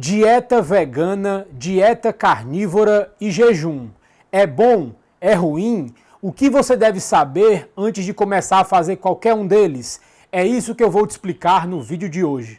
Dieta vegana, dieta carnívora e jejum. É bom? É ruim? O que você deve saber antes de começar a fazer qualquer um deles? É isso que eu vou te explicar no vídeo de hoje.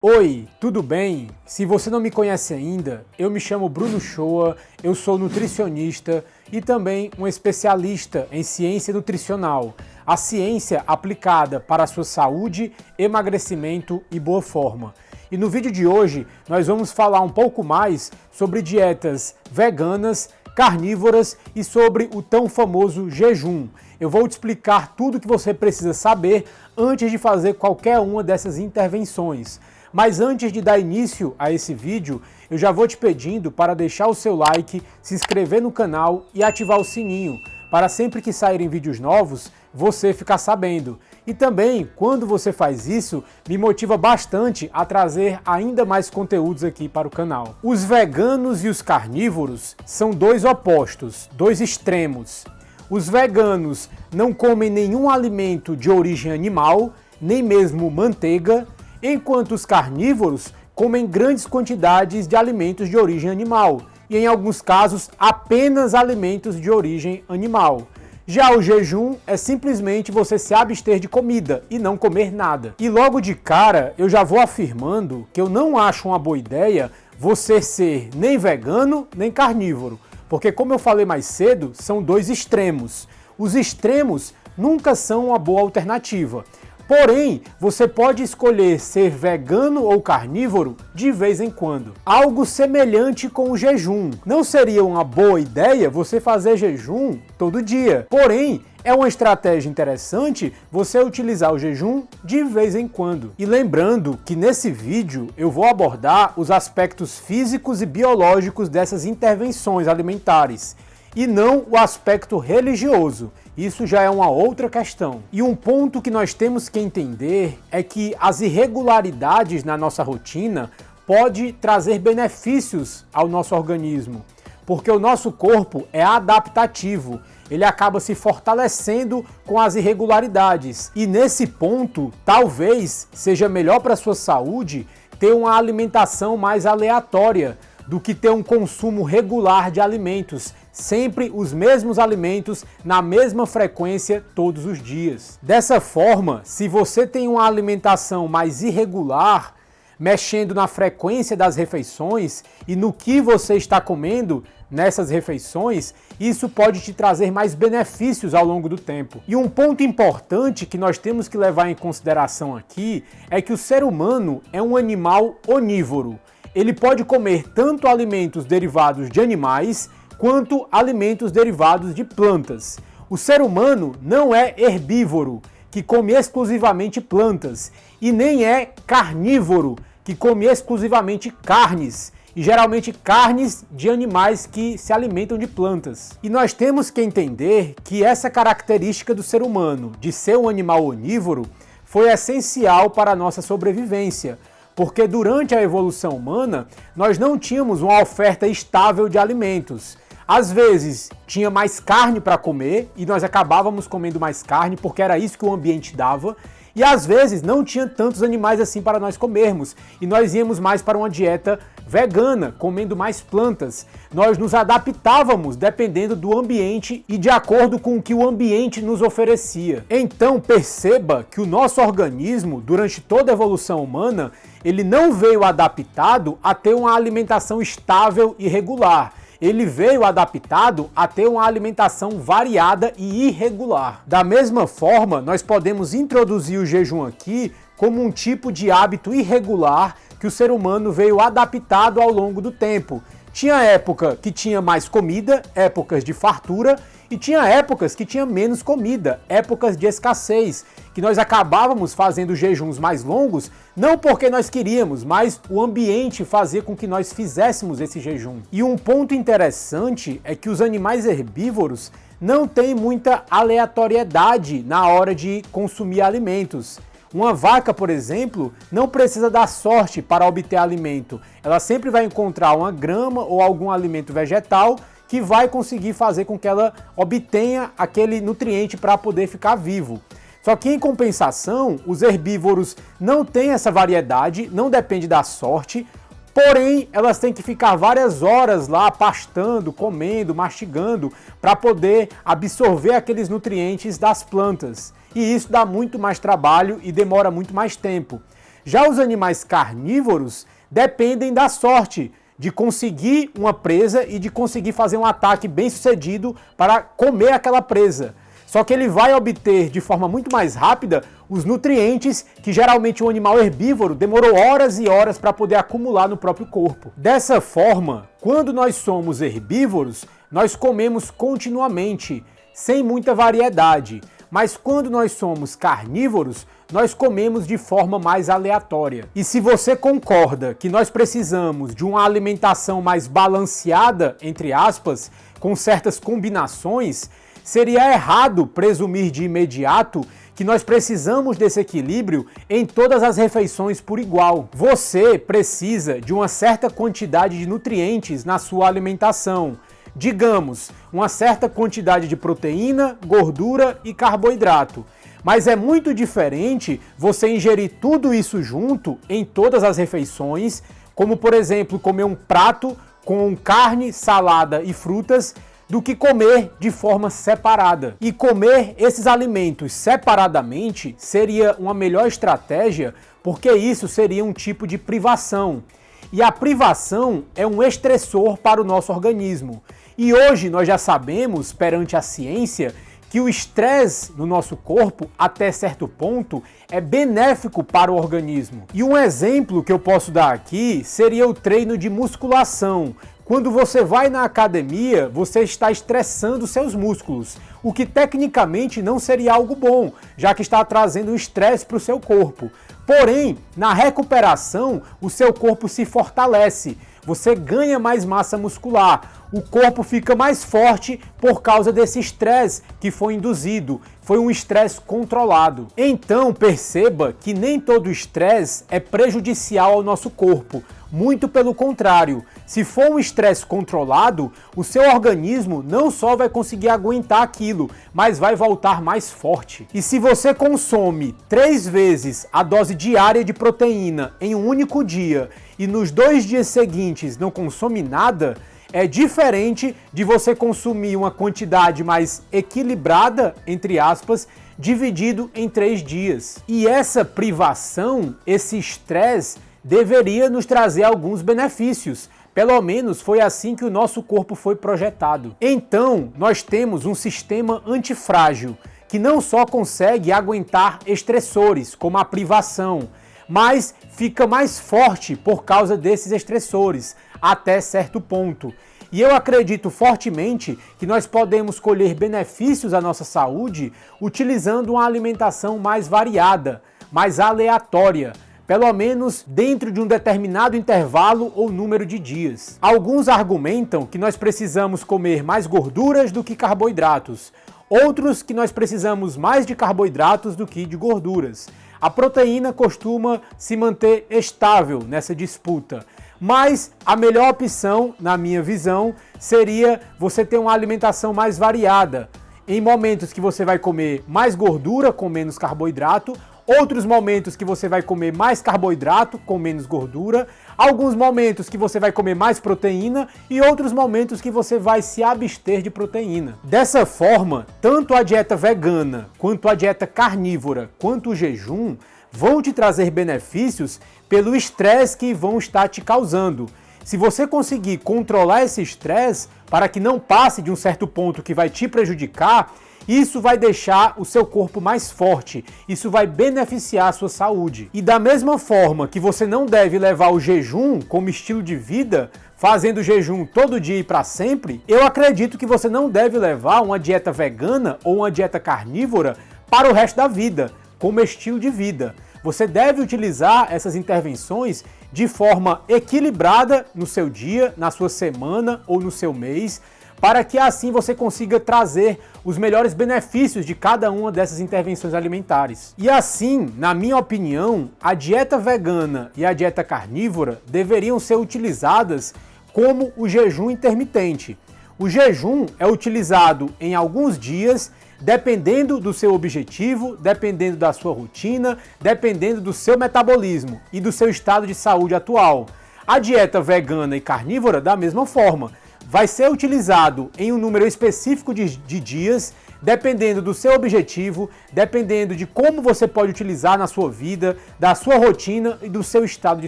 Oi, tudo bem? Se você não me conhece ainda, eu me chamo Bruno Shoa, eu sou nutricionista e também um especialista em ciência nutricional, a ciência aplicada para a sua saúde, emagrecimento e boa forma. E no vídeo de hoje nós vamos falar um pouco mais sobre dietas veganas, carnívoras e sobre o tão famoso jejum. Eu vou te explicar tudo o que você precisa saber antes de fazer qualquer uma dessas intervenções. Mas antes de dar início a esse vídeo, eu já vou te pedindo para deixar o seu like, se inscrever no canal e ativar o sininho, para sempre que saírem vídeos novos, você ficar sabendo. E também, quando você faz isso, me motiva bastante a trazer ainda mais conteúdos aqui para o canal. Os veganos e os carnívoros são dois opostos, dois extremos. Os veganos não comem nenhum alimento de origem animal, nem mesmo manteiga, enquanto os carnívoros comem grandes quantidades de alimentos de origem animal e, em alguns casos, apenas alimentos de origem animal. Já o jejum é simplesmente você se abster de comida e não comer nada. E logo de cara, eu já vou afirmando que eu não acho uma boa ideia você ser nem vegano nem carnívoro, porque, como eu falei mais cedo, são dois extremos. Os extremos nunca são uma boa alternativa. Porém, você pode escolher ser vegano ou carnívoro de vez em quando. Algo semelhante com o jejum. Não seria uma boa ideia você fazer jejum todo dia. Porém, é uma estratégia interessante você utilizar o jejum de vez em quando. E lembrando que nesse vídeo eu vou abordar os aspectos físicos e biológicos dessas intervenções alimentares, e não o aspecto religioso. Isso já é uma outra questão. E um ponto que nós temos que entender é que as irregularidades na nossa rotina podem trazer benefícios ao nosso organismo, porque o nosso corpo é adaptativo, ele acaba se fortalecendo com as irregularidades. E nesse ponto, talvez seja melhor para a sua saúde ter uma alimentação mais aleatória do que ter um consumo regular de alimentos, sempre os mesmos alimentos na mesma frequência todos os dias. Dessa forma, se você tem uma alimentação mais irregular, mexendo na frequência das refeições e no que você está comendo nessas refeições, isso pode te trazer mais benefícios ao longo do tempo. E um ponto importante que nós temos que levar em consideração aqui é que o ser humano é um animal onívoro. Ele pode comer tanto alimentos derivados de animais quanto alimentos derivados de plantas. O ser humano não é herbívoro, que come exclusivamente plantas, e nem é carnívoro, que come exclusivamente carnes, e geralmente carnes de animais que se alimentam de plantas. E nós temos que entender que essa característica do ser humano, de ser um animal onívoro, foi essencial para a nossa sobrevivência, porque durante a evolução humana, nós não tínhamos uma oferta estável de alimentos. Às vezes, tinha mais carne para comer e nós acabávamos comendo mais carne porque era isso que o ambiente dava. E às vezes, não tinha tantos animais assim para nós comermos e nós íamos mais para uma dieta vegana, comendo mais plantas. Nós nos adaptávamos dependendo do ambiente e de acordo com o que o ambiente nos oferecia. Então, perceba que o nosso organismo, durante toda a evolução humana, ele não veio adaptado a ter uma alimentação estável e regular. Ele veio adaptado a ter uma alimentação variada e irregular. Da mesma forma, nós podemos introduzir o jejum aqui como um tipo de hábito irregular que o ser humano veio adaptado ao longo do tempo. Tinha época que tinha mais comida, épocas de fartura, e tinha épocas que tinha menos comida, épocas de escassez, que nós acabávamos fazendo jejuns mais longos, não porque nós queríamos, mas o ambiente fazia com que nós fizéssemos esse jejum. E um ponto interessante é que os animais herbívoros não têm muita aleatoriedade na hora de consumir alimentos. Uma vaca, por exemplo, não precisa da sorte para obter alimento. Ela sempre vai encontrar uma grama ou algum alimento vegetal que vai conseguir fazer com que ela obtenha aquele nutriente para poder ficar vivo. Só que em compensação, os herbívoros não têm essa variedade, não depende da sorte, porém elas têm que ficar várias horas lá pastando, comendo, mastigando para poder absorver aqueles nutrientes das plantas. E isso dá muito mais trabalho e demora muito mais tempo. Já os animais carnívoros dependem da sorte, de conseguir uma presa e de conseguir fazer um ataque bem sucedido para comer aquela presa. Só que ele vai obter de forma muito mais rápida os nutrientes que geralmente um animal herbívoro demorou horas e horas para poder acumular no próprio corpo. Dessa forma, quando nós somos herbívoros, nós comemos continuamente, sem muita variedade. Mas quando nós somos carnívoros, nós comemos de forma mais aleatória. E se você concorda que nós precisamos de uma alimentação mais balanceada, entre aspas, com certas combinações, seria errado presumir de imediato que nós precisamos desse equilíbrio em todas as refeições por igual. Você precisa de uma certa quantidade de nutrientes na sua alimentação. Digamos, uma certa quantidade de proteína, gordura e carboidrato. Mas é muito diferente você ingerir tudo isso junto em todas as refeições, como por exemplo comer um prato com carne, salada e frutas, do que comer de forma separada. E comer esses alimentos separadamente seria uma melhor estratégia, porque isso seria um tipo de privação. E a privação é um estressor para o nosso organismo. E hoje nós já sabemos, perante a ciência, que o estresse no nosso corpo, até certo ponto, é benéfico para o organismo. E um exemplo que eu posso dar aqui seria o treino de musculação. Quando você vai na academia, você está estressando seus músculos, o que tecnicamente não seria algo bom, já que está trazendo um estresse para o seu corpo. Porém, na recuperação, o seu corpo se fortalece, você ganha mais massa muscular, o corpo fica mais forte por causa desse estresse que foi induzido, foi um estresse controlado. Então perceba que nem todo estresse é prejudicial ao nosso corpo, muito pelo contrário. Se for um estresse controlado, o seu organismo não só vai conseguir aguentar aquilo, mas vai voltar mais forte. E se você consome 3 vezes a dose diária de proteína em um único dia e nos 2 dias seguintes não consome nada, é diferente de você consumir uma quantidade mais equilibrada, entre aspas, dividido em 3 dias. E essa privação, esse estresse, deveria nos trazer alguns benefícios. Pelo menos foi assim que o nosso corpo foi projetado. Então, nós temos um sistema antifrágil, que não só consegue aguentar estressores, como a privação, mas fica mais forte por causa desses estressores, até certo ponto. E eu acredito fortemente que nós podemos colher benefícios à nossa saúde utilizando uma alimentação mais variada, mais aleatória, pelo menos dentro de um determinado intervalo ou número de dias. Alguns argumentam que nós precisamos comer mais gorduras do que carboidratos, outros que nós precisamos mais de carboidratos do que de gorduras. A proteína costuma se manter estável nessa disputa, mas a melhor opção, na minha visão, seria você ter uma alimentação mais variada. Em momentos que você vai comer mais gordura com menos carboidrato, outros momentos que você vai comer mais carboidrato com menos gordura, alguns momentos que você vai comer mais proteína e outros momentos que você vai se abster de proteína. Dessa forma, tanto a dieta vegana, quanto a dieta carnívora, quanto o jejum vão te trazer benefícios pelo estresse que vão estar te causando. Se você conseguir controlar esse estresse para que não passe de um certo ponto que vai te prejudicar, isso vai deixar o seu corpo mais forte, isso vai beneficiar a sua saúde. E da mesma forma que você não deve levar o jejum como estilo de vida, fazendo jejum todo dia e para sempre, eu acredito que você não deve levar uma dieta vegana ou uma dieta carnívora para o resto da vida, como estilo de vida. Você deve utilizar essas intervenções de forma equilibrada no seu dia, na sua semana ou no seu mês, para que assim você consiga trazer os melhores benefícios de cada uma dessas intervenções alimentares. E assim, na minha opinião, a dieta vegana e a dieta carnívora deveriam ser utilizadas como o jejum intermitente. O jejum é utilizado em alguns dias, dependendo do seu objetivo, dependendo da sua rotina, dependendo do seu metabolismo e do seu estado de saúde atual. A dieta vegana e carnívora, da mesma forma, vai ser utilizado em um número específico de dias, dependendo do seu objetivo, dependendo de como você pode utilizar na sua vida, da sua rotina e do seu estado de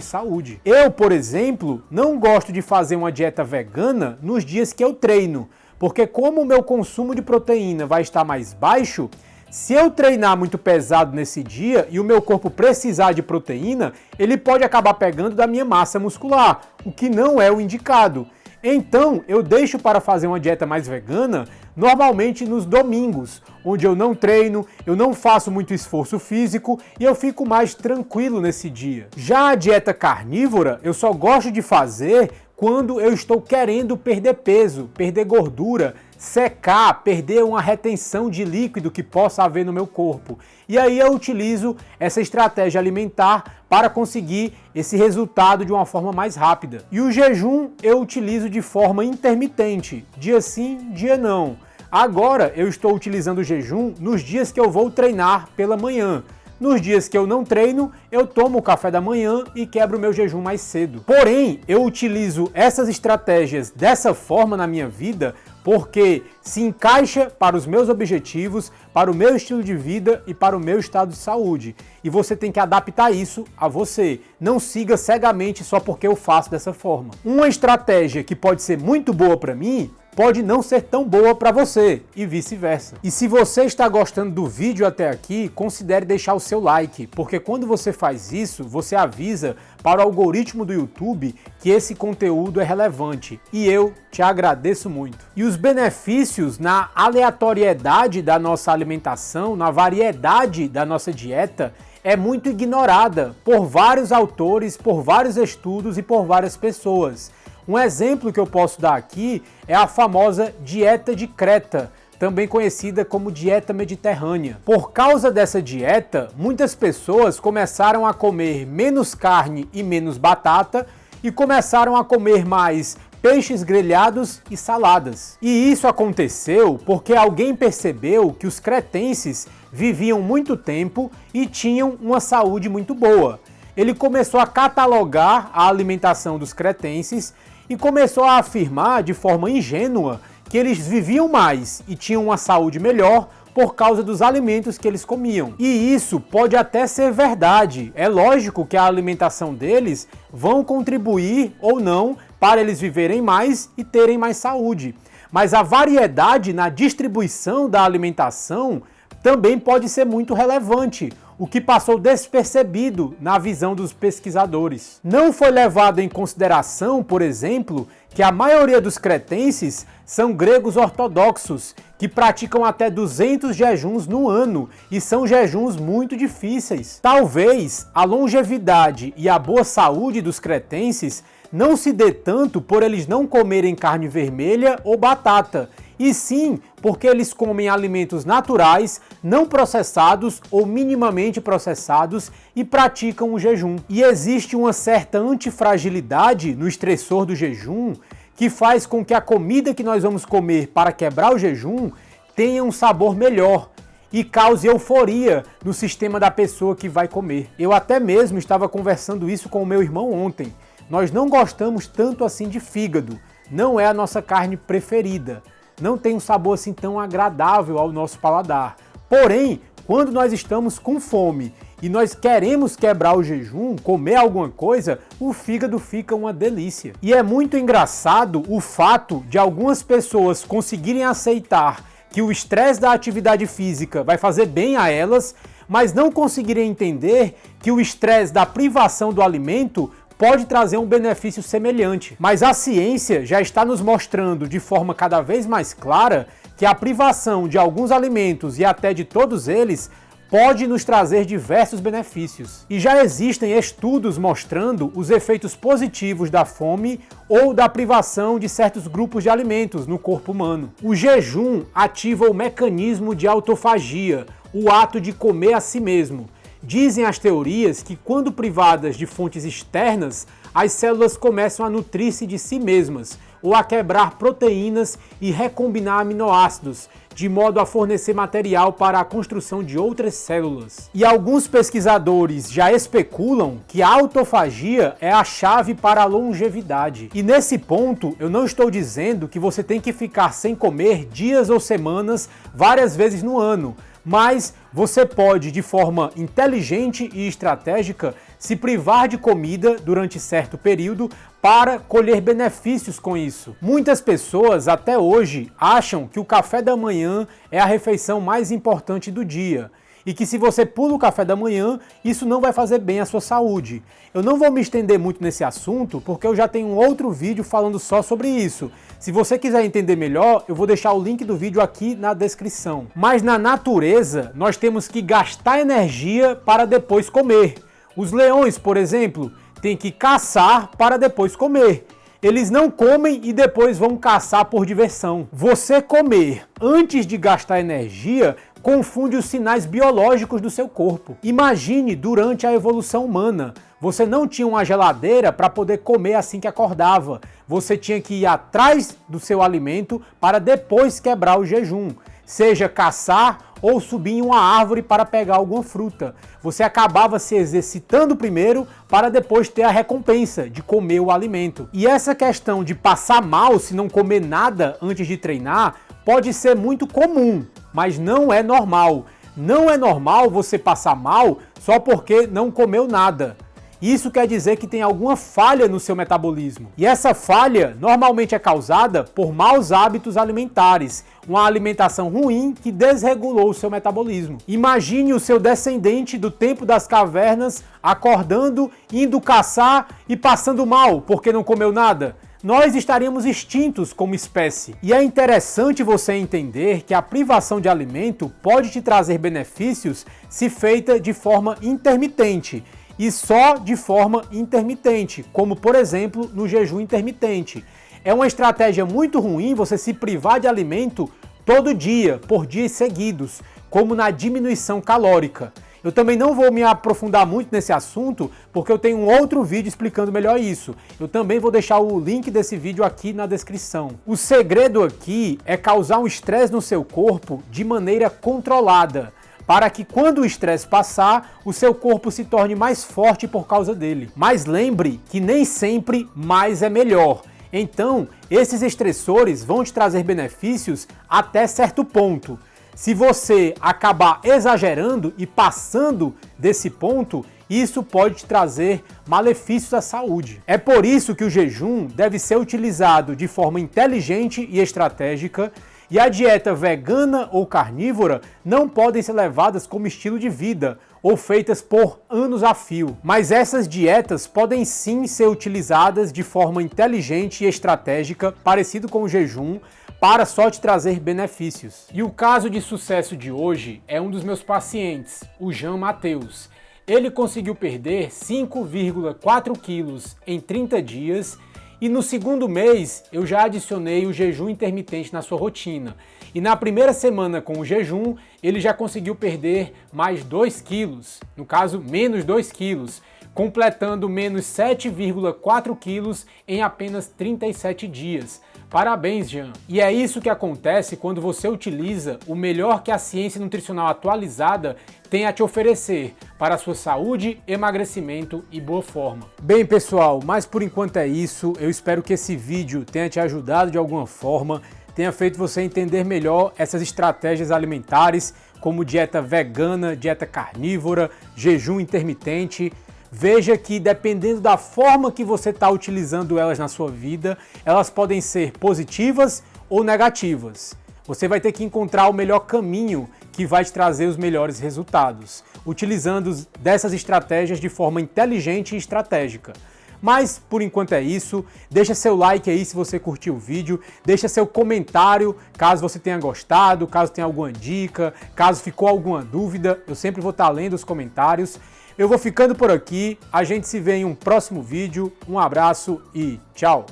saúde. Eu, por exemplo, não gosto de fazer uma dieta vegana nos dias que eu treino, porque como o meu consumo de proteína vai estar mais baixo, se eu treinar muito pesado nesse dia e o meu corpo precisar de proteína, ele pode acabar pegando da minha massa muscular, o que não é o indicado. Então, eu deixo para fazer uma dieta mais vegana normalmente nos domingos, onde eu não treino, eu não faço muito esforço físico e eu fico mais tranquilo nesse dia. Já a dieta carnívora, eu só gosto de fazer quando eu estou querendo perder peso, perder gordura, secar, perder uma retenção de líquido que possa haver no meu corpo. E aí eu utilizo essa estratégia alimentar para conseguir esse resultado de uma forma mais rápida. E o jejum eu utilizo de forma intermitente, dia sim, dia não. Agora eu estou utilizando o jejum nos dias que eu vou treinar pela manhã. Nos dias que eu não treino, eu tomo o café da manhã e quebro o meu jejum mais cedo. Porém, eu utilizo essas estratégias dessa forma na minha vida porque se encaixa para os meus objetivos, para o meu estilo de vida e para o meu estado de saúde. E você tem que adaptar isso a você. Não siga cegamente só porque eu faço dessa forma. Uma estratégia que pode ser muito boa para mim pode não ser tão boa para você e vice-versa. E se você está gostando do vídeo até aqui, considere deixar o seu like, porque quando você faz isso, você avisa para o algoritmo do YouTube que esse conteúdo é relevante. E eu te agradeço muito. E os benefícios na aleatoriedade da nossa alimentação, na variedade da nossa dieta, é muito ignorada por vários autores, por vários estudos e por várias pessoas. Um exemplo que eu posso dar aqui é a famosa dieta de Creta, também conhecida como dieta mediterrânea. Por causa dessa dieta, muitas pessoas começaram a comer menos carne e menos batata e começaram a comer mais peixes grelhados e saladas. E isso aconteceu porque alguém percebeu que os cretenses viviam muito tempo e tinham uma saúde muito boa. Ele começou a catalogar a alimentação dos cretenses e começou a afirmar de forma ingênua que eles viviam mais e tinham uma saúde melhor por causa dos alimentos que eles comiam. E isso pode até ser verdade. É lógico que a alimentação deles vão contribuir ou não para eles viverem mais e terem mais saúde. Mas a variedade na distribuição da alimentação também pode ser muito relevante, o que passou despercebido na visão dos pesquisadores. Não foi levado em consideração, por exemplo, que a maioria dos cretenses são gregos ortodoxos, que praticam até 200 jejuns no ano, e são jejuns muito difíceis. Talvez a longevidade e a boa saúde dos cretenses não se dê tanto por eles não comerem carne vermelha ou batata, e sim porque eles comem alimentos naturais, não processados ou minimamente processados e praticam o jejum. E existe uma certa antifragilidade no estressor do jejum que faz com que a comida que nós vamos comer para quebrar o jejum tenha um sabor melhor e cause euforia no sistema da pessoa que vai comer. Eu até mesmo estava conversando isso com o meu irmão ontem. Nós não gostamos tanto assim de fígado, não é a nossa carne preferida. Não tem um sabor assim tão agradável ao nosso paladar. Porém, quando nós estamos com fome e nós queremos quebrar o jejum, comer alguma coisa, o fígado fica uma delícia. E é muito engraçado o fato de algumas pessoas conseguirem aceitar que o estresse da atividade física vai fazer bem a elas, mas não conseguirem entender que o estresse da privação do alimento pode trazer um benefício semelhante. Mas a ciência já está nos mostrando de forma cada vez mais clara que a privação de alguns alimentos e até de todos eles pode nos trazer diversos benefícios. E já existem estudos mostrando os efeitos positivos da fome ou da privação de certos grupos de alimentos no corpo humano. O jejum ativa o mecanismo de autofagia, o ato de comer a si mesmo. Dizem as teorias que quando privadas de fontes externas, as células começam a nutrir-se de si mesmas, ou a quebrar proteínas e recombinar aminoácidos, de modo a fornecer material para a construção de outras células. E alguns pesquisadores já especulam que a autofagia é a chave para a longevidade. E nesse ponto, eu não estou dizendo que você tem que ficar sem comer dias ou semanas várias vezes no ano, mas você pode, de forma inteligente e estratégica, se privar de comida durante certo período para colher benefícios com isso. Muitas pessoas até hoje acham que o café da manhã é a refeição mais importante do dia e que se você pula o café da manhã, isso não vai fazer bem à sua saúde. Eu não vou me estender muito nesse assunto porque eu já tenho um outro vídeo falando só sobre isso. Se você quiser entender melhor, eu vou deixar o link do vídeo aqui na descrição. Mas na natureza, nós temos que gastar energia para depois comer. Os leões, por exemplo, têm que caçar para depois comer. Eles não comem e depois vão caçar por diversão. Você comer antes de gastar energia confunde os sinais biológicos do seu corpo. Imagine durante a evolução humana. Você não tinha uma geladeira para poder comer assim que acordava. Você tinha que ir atrás do seu alimento para depois quebrar o jejum. Seja caçar ou subir em uma árvore para pegar alguma fruta. Você acabava se exercitando primeiro para depois ter a recompensa de comer o alimento. E essa questão de passar mal se não comer nada antes de treinar pode ser muito comum, mas não é normal. Não é normal você passar mal só porque não comeu nada. Isso quer dizer que tem alguma falha no seu metabolismo. E essa falha normalmente é causada por maus hábitos alimentares, uma alimentação ruim que desregulou o seu metabolismo. Imagine o seu descendente do tempo das cavernas acordando, indo caçar e passando mal porque não comeu nada. Nós estaríamos extintos como espécie. E é interessante você entender que a privação de alimento pode te trazer benefícios se feita de forma intermitente. E só de forma intermitente, como por exemplo no jejum intermitente. É uma estratégia muito ruim você se privar de alimento todo dia, por dias seguidos, como na diminuição calórica. Eu também não vou me aprofundar muito nesse assunto, porque eu tenho um outro vídeo explicando melhor isso. Eu também vou deixar o link desse vídeo aqui na descrição. O segredo aqui é causar um estresse no seu corpo de maneira controlada, para que quando o estresse passar, o seu corpo se torne mais forte por causa dele. Mas lembre que nem sempre mais é melhor. Então, esses estressores vão te trazer benefícios até certo ponto. Se você acabar exagerando e passando desse ponto, isso pode te trazer malefícios à saúde. É por isso que o jejum deve ser utilizado de forma inteligente e estratégica, e a dieta vegana ou carnívora não podem ser levadas como estilo de vida ou feitas por anos a fio. Mas essas dietas podem sim ser utilizadas de forma inteligente e estratégica, parecido com o jejum, para só te trazer benefícios. E o caso de sucesso de hoje é um dos meus pacientes, o Jean Matheus. Ele conseguiu perder 5,4 quilos em 30 dias e no segundo mês eu já adicionei o jejum intermitente na sua rotina. E na primeira semana com o jejum, ele já conseguiu perder mais 2 quilos, no caso menos 2 quilos, completando menos 7,4 quilos em apenas 37 dias. Parabéns, Jean! E é isso que acontece quando você utiliza o melhor que a ciência nutricional atualizada tem a te oferecer para a sua saúde, emagrecimento e boa forma. Bem, pessoal, mas por enquanto é isso. Eu espero que esse vídeo tenha te ajudado de alguma forma, tenha feito você entender melhor essas estratégias alimentares, como dieta vegana, dieta carnívora, jejum intermitente. Veja que dependendo da forma que você está utilizando elas na sua vida, elas podem ser positivas ou negativas. Você vai ter que encontrar o melhor caminho que vai te trazer os melhores resultados, utilizando dessas estratégias de forma inteligente e estratégica. Mas por enquanto é isso, deixa seu like aí se você curtiu o vídeo, deixa seu comentário caso você tenha gostado, caso tenha alguma dica, caso ficou alguma dúvida, eu sempre vou estar lendo os comentários. Eu vou ficando por aqui, a gente se vê em um próximo vídeo, um abraço e tchau!